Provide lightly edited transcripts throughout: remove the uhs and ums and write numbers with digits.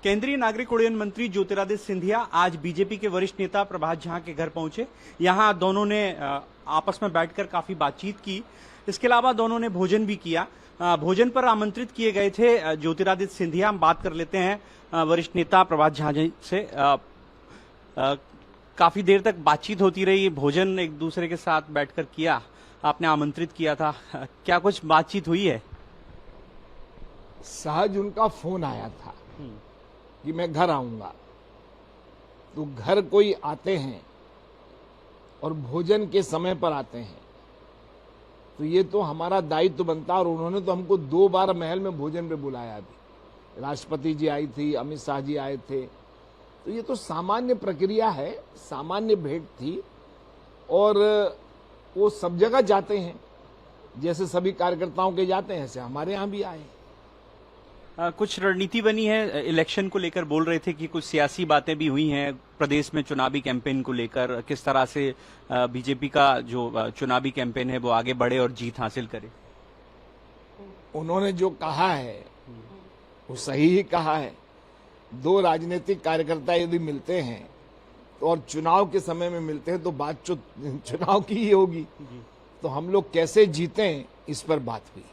केंद्रीय नागरिक उड्डयन मंत्री ज्योतिरादित्य सिंधिया आज बीजेपी के वरिष्ठ नेता प्रभात झा के घर पहुंचे। यहां दोनों ने आपस में बैठकर काफी बातचीत की। इसके अलावा दोनों ने भोजन भी किया। भोजन पर आमंत्रित किए गए थे ज्योतिरादित्य सिंधिया। हम बात कर लेते हैं वरिष्ठ नेता प्रभात झा जी से। काफी देर तक बातचीत होती रही, भोजन एक दूसरे के साथ बैठकर किया। आपने आमंत्रित किया था, क्या कुछ बातचीत हुई है? सहज उनका फोन आया था कि मैं घर आऊंगा, तो घर कोई आते हैं और भोजन के समय पर आते हैं तो ये तो हमारा दायित्व बनता। और उन्होंने तो हमको 2 बार महल में भोजन पे बुलाया भी। राष्ट्रपति जी आई थी, अमित शाह जी आए थे, तो ये तो सामान्य प्रक्रिया है, सामान्य भेंट थी। और वो सब जगह जाते हैं, जैसे सभी कार्यकर्ताओं के जाते हैं, ऐसे हमारे यहाँ भी आए। कुछ रणनीति बनी है इलेक्शन को लेकर? बोल रहे थे कि कुछ सियासी बातें भी हुई हैं प्रदेश में चुनावी कैंपेन को लेकर। किस तरह से बीजेपी का जो चुनावी कैंपेन है वो आगे बढ़े और जीत हासिल करे? उन्होंने जो कहा है वो सही ही कहा है। 2 राजनीतिक कार्यकर्ता यदि मिलते हैं तो और चुनाव के समय में मिलते हैं तो बात चुनाव की ही होगी। तो हम लोग कैसे जीतें, इस पर बात हुई।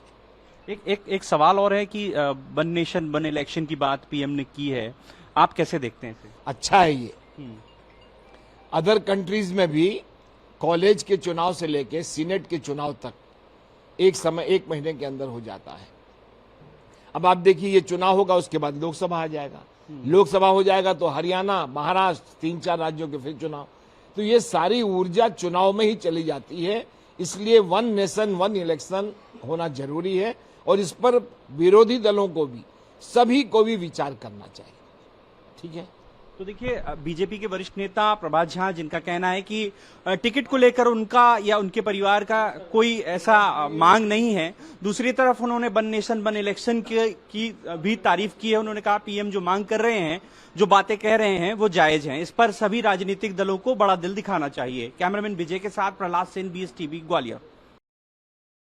एक सवाल और है कि वन नेशन वन इलेक्शन की बात पीएम ने की है, आप कैसे देखते हैं इसे? अच्छा है ये। अदर कंट्रीज में भी कॉलेज के चुनाव से लेके सीनेट के चुनाव तक एक महीने के अंदर हो जाता है। अब आप देखिए, ये चुनाव होगा, उसके बाद लोकसभा आ जाएगा। लोकसभा हो जाएगा तो हरियाणा, महाराष्ट्र, 3-4 राज्यों के फिर चुनाव। तो ये सारी ऊर्जा चुनाव में ही चली जाती है। इसलिए वन नेशन वन इलेक्शन होना जरूरी है और इस पर विरोधी दलों को भी, सभी को भी विचार करना चाहिए। ठीक है, तो देखिए, बीजेपी के वरिष्ठ नेता प्रभात झा, जिनका कहना है कि टिकट को लेकर उनका या उनके परिवार का कोई ऐसा मांग नहीं है। दूसरी तरफ उन्होंने वन नेशन वन इलेक्शन की भी तारीफ की है। उन्होंने कहा पीएम जो मांग कर रहे हैं, जो बातें कह रहे हैं, वो जायज हैं। इस पर सभी राजनीतिक दलों को बड़ा दिल दिखाना चाहिए। कैमरामैन विजय के साथ प्रहलाद सेन, BSTV, ग्वालियर।